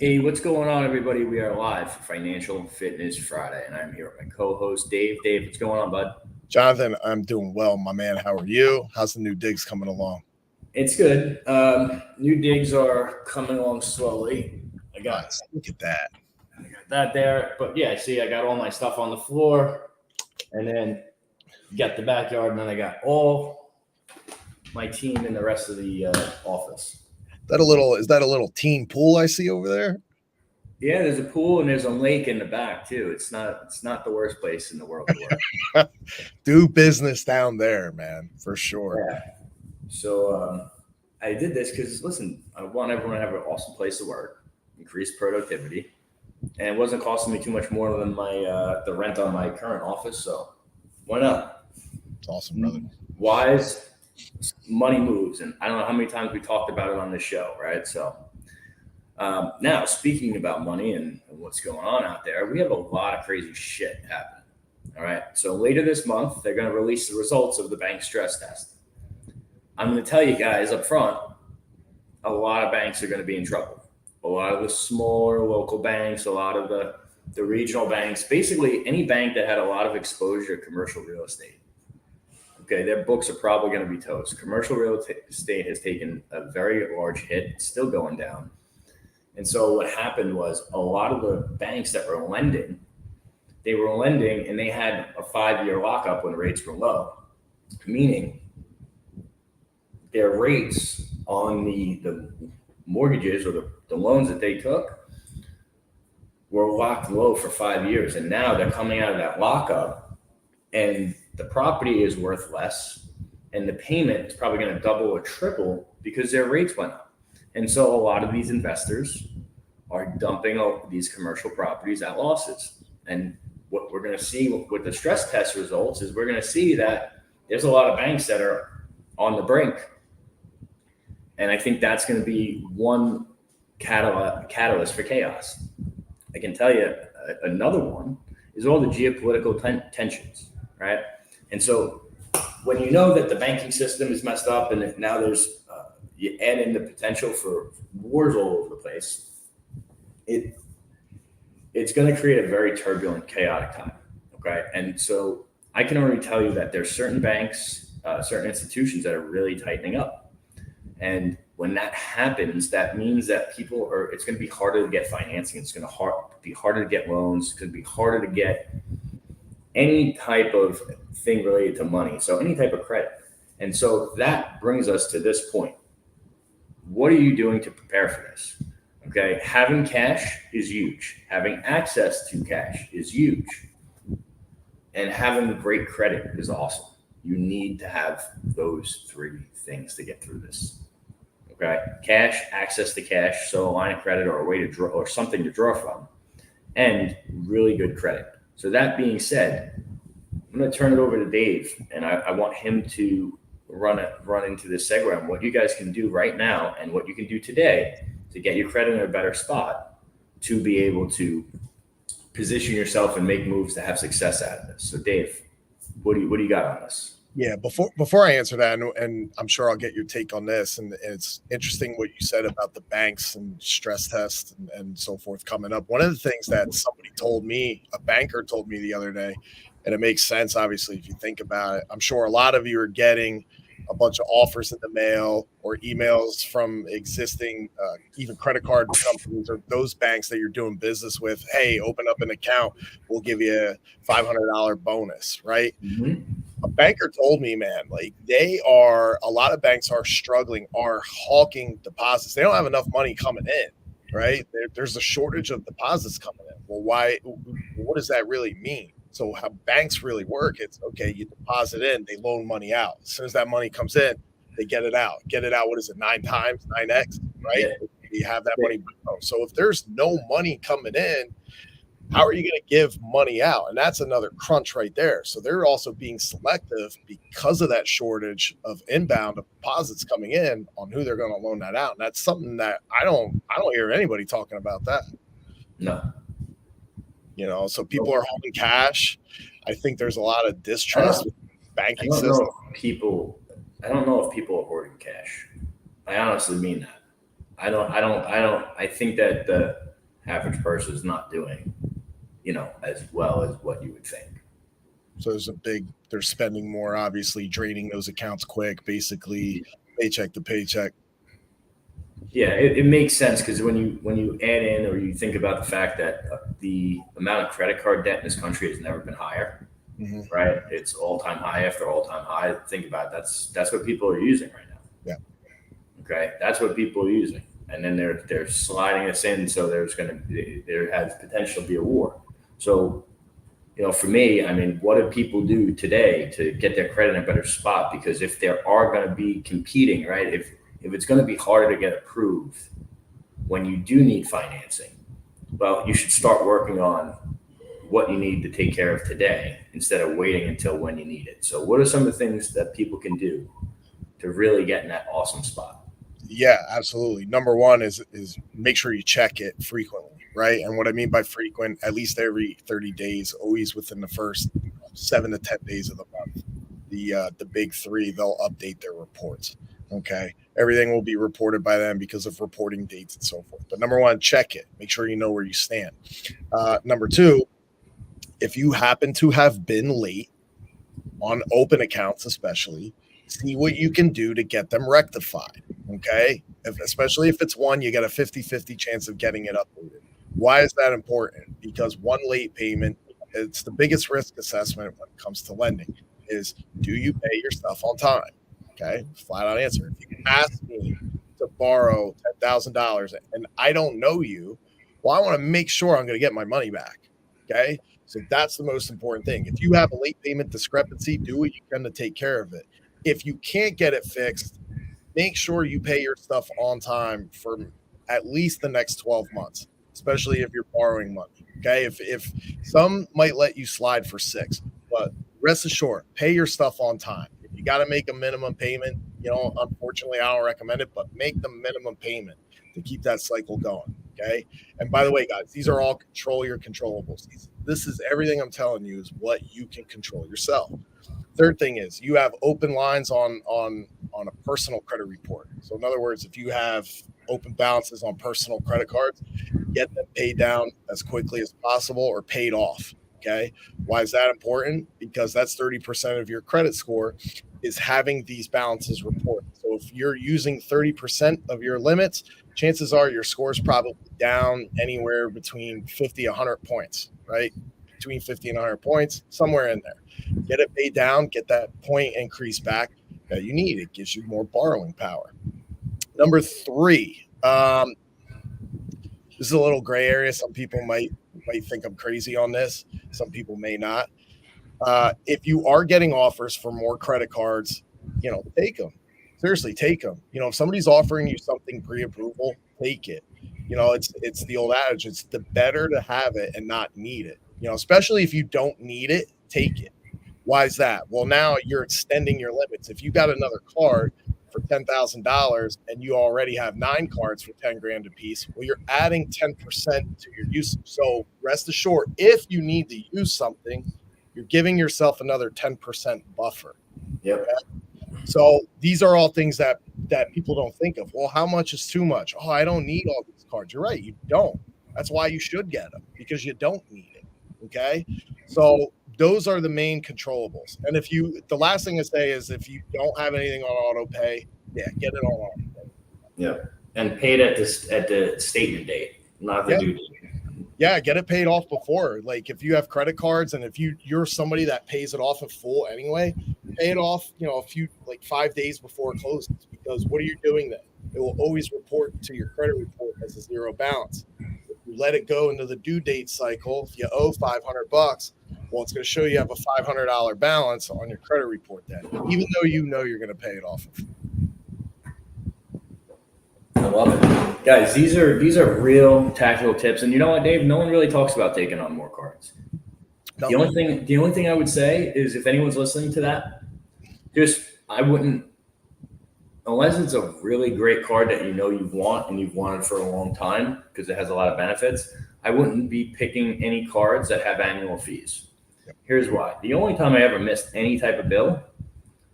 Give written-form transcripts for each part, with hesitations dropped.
Hey, what's going on, everybody? We are live for Financial Fitness Friday, and I'm here with my co-host Dave. Dave, what's going on, bud? Jonathan, I'm doing well, my man. How are you? How's the new digs coming along? It's good. New digs are coming along slowly. I got, Nice. Look at that. I got that there, but yeah, see, I got all my stuff on the floor, and then got the backyard, and then I got all my team in the rest of the office. Is that a little teen pool I see over there? Yeah, there's a pool and there's a lake in the back too. It's not the worst place in the world to work. Do business down there, man, for sure. Yeah. So I did this because, listen, I want everyone to have an awesome place to work, increase productivity, and it wasn't costing me too much more than my the rent on my current office. So why not? It's awesome, brother. Wise money moves, and I don't know how many times we talked about it on this show, right? So now, speaking about money and what's going on out there, we have a lot of crazy shit happening. All right. So later this month, they're going to release the results of the bank stress test. I'm going to tell you guys up front, a lot of banks are going to be in trouble. A lot of the smaller local banks, a lot of the regional banks, basically any bank that had a lot of exposure to commercial real estate. Okay, their books are probably going to be toast. Commercial real estate has taken a very large hit, it's still going down. And so what happened was a lot of the banks that were lending, and they had a 5-year lockup when rates were low, meaning their rates on the mortgages or the loans that they took were locked low for 5 years. And now they're coming out of that lockup and the property is worth less and the payment is probably going to double or triple because their rates went up. And so a lot of these investors are dumping these commercial properties at losses. And what we're going to see with the stress test results is we're going to see that there's a lot of banks that are on the brink. And I think that's going to be one catalyst for chaos. I can tell you another one is all the geopolitical tensions, right? And so when you know that the banking system is messed up and now there's you add in the potential for wars all over the place, it's going to create a very turbulent, chaotic time. Okay. And so I can already tell you that there's certain banks, certain institutions that are really tightening up. And when that happens, that means that it's going to be harder to get financing. It's going to be harder to get loans. It's going to be harder to get any type of thing related to money. So any type of credit. And so that brings us to this point. What are you doing to prepare for this? Okay. Having cash is huge. Having access to cash is huge. And having great credit is awesome. You need to have those three things to get through this. Okay. Cash, access to cash, so a line of credit or a way to draw or something to draw from, and really good credit. So that being said, I'm going to turn it over to Dave, and I want him to run into this segue on what you guys can do right now and what you can do today to get your credit in a better spot to be able to position yourself and make moves to have success out of this. So Dave, what do you got on this? Yeah, before I answer that, and I'm sure I'll get your take on this, and it's interesting what you said about the banks and stress tests and so forth coming up. One of the things that somebody told me, a banker told me the other day, and it makes sense, obviously, if you think about it. I'm sure a lot of you are getting a bunch of offers in the mail or emails from existing even credit card companies or those banks that you're doing business with. Hey, open up an account. We'll give you a $500 bonus, right? Mm-hmm. A banker told me, man, like a lot of banks are struggling, are hawking deposits. They don't have enough money coming in, right? There's a shortage of deposits coming in. Well, why? What does that really mean? So how banks really work, it's okay, you deposit in, they loan money out. As soon as that money comes in, they get it out. Get it out, what is it, 9x, right? Yeah. You have that money. So if there's no money coming in, how are you going to give money out? And that's another crunch right there. So they're also being selective because of that shortage of inbound deposits coming in on who they're going to loan that out. And that's something that I don't hear anybody talking about that. No. So people are holding cash. I think there's a lot of distrust with banking system. I don't know if people are hoarding cash. I honestly mean that. I think that average person is not doing, as well as what you would think. So they're spending more, obviously draining those accounts quick, basically paycheck to paycheck. Yeah, it makes sense because when you add in or you think about the fact that the amount of credit card debt in this country has never been higher, right? It's all time high after all time high. Think about it. That's what people are using right now. Yeah. Okay, that's what people are using, and then they're sliding us in. So there has potential to be a war. So, for me, I mean, what do people do today to get their credit in a better spot? Because if there are going to be competing, right? If it's going to be harder to get approved when you do need financing, well, you should start working on what you need to take care of today instead of waiting until when you need it. So what are some of the things that people can do to really get in that awesome spot? Yeah, absolutely. Number one is make sure you check it frequently, right? And what I mean by frequent, at least every 30 days, always within the first 7 to 10 days of the month. The big three, they'll update their reports. Okay. Everything will be reported by them because of reporting dates and so forth. But number one, check it. Make sure you know where you stand. Number two, if you happen to have been late on open accounts, especially, see what you can do to get them rectified. Okay. Especially if it's one, you got a 50-50 chance of getting it updated. Why is that important? Because one late payment, it's the biggest risk assessment when it comes to lending is, do you pay your stuff on time? Okay, flat out answer. If you ask me to borrow $10,000 and I don't know you, well, I want to make sure I'm going to get my money back. Okay, so that's the most important thing. If you have a late payment discrepancy, do what you can to take care of it. If you can't get it fixed, make sure you pay your stuff on time for at least the next 12 months, especially if you're borrowing money. Okay, if some might let you slide for 6, but rest assured, pay your stuff on time. You got to make a minimum payment. Unfortunately, I don't recommend it, but make the minimum payment to keep that cycle going. Okay. And by the way, guys, these are all control your controllables. This is everything I'm telling you is what you can control yourself. Third thing is you have open lines on a personal credit report. So in other words, if you have open balances on personal credit cards, get them paid down as quickly as possible or paid off. Okay. Why is that important? Because that's 30% of your credit score is having these balances reported. So if you're using 30% of your limits, chances are your score is probably down anywhere between 50, 100 points, right? Between 50 and 100 points, somewhere in there. Get it paid down, get that point increase back that you need. It gives you more borrowing power. Number 3, this is a little gray area. Some people might think I'm crazy on this. Some people may not. If you are getting offers for more credit cards, take them. Seriously, take them. If somebody's offering you something pre-approval, take it. It's the old adage. It's the better to have it and not need it. Especially if you don't need it, take it. Why is that? Well, now you're extending your limits. If you got another card for $10,000 and you already have 9 cards for 10 grand a piece, well, you're adding 10% to your usage. So rest assured, if you need to use something, you're giving yourself another 10% buffer. Yep. Okay? So these are all things that people don't think of. Well, how much is too much? Oh, I don't need all these cards. You're right. You don't. That's why you should get them, because you don't need it. Okay. So those are the main controllables. And the last thing to say is if you don't have anything on auto pay, get it on auto pay. Yeah. And pay it at the statement date, not the due date. Yeah, get it paid off before. Like if you have credit cards and if you're somebody that pays it off in full anyway, pay it off, a few 5 days before it closes, because what are you doing then? It will always report to your credit report as a zero balance. If you let it go into the due date cycle, if you owe $500, well, it's going to show you have a $500 balance on your credit report then, even though you're going to pay it off. I love it. Guys, these are real tactical tips. And you know what, Dave? No one really talks about taking on more cards. No. The only thing I would say is if anyone's listening to that, I wouldn't, unless it's a really great card that you've wanted for a long time because it has a lot of benefits, I wouldn't be picking any cards that have annual fees. Here's why. The only time I ever missed any type of bill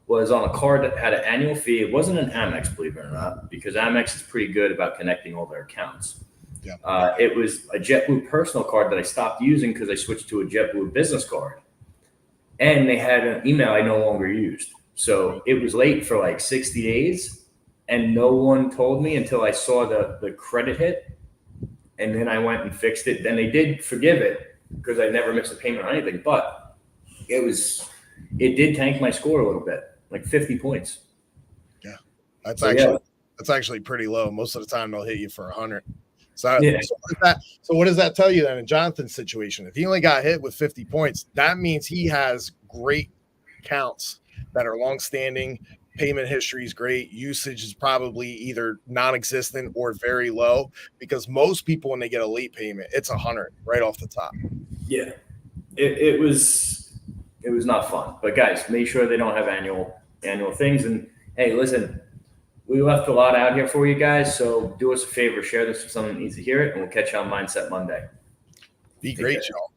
was on a card that had an annual fee. It wasn't an Amex, believe it or not, because Amex is pretty good about connecting all their accounts. Yeah. It was a JetBlue personal card that I stopped using because I switched to a JetBlue business card. And they had an email I no longer used. So it was late for like 60 days. And no one told me until I saw the credit hit. And then I went and fixed it. Then they did forgive it because I never missed a payment or anything. But it did tank my score a little bit, like 50 points. Yeah. That's actually pretty low. Most of the time they'll hit you for 100. So what does that tell you then in Jonathan's situation? If he only got hit with 50 points, that means he has great counts that are long-standing. Payment history is great. Usage is probably either non-existent or very low, because most people, when they get a late payment, it's 100 right off the top. Yeah, it was not fun. But guys, make sure they don't have annual things. And hey, listen, we left a lot out here for you guys, so do us a favor, share this with someone that needs to hear it, and we'll catch you on Mindset Monday. Be great, y'all.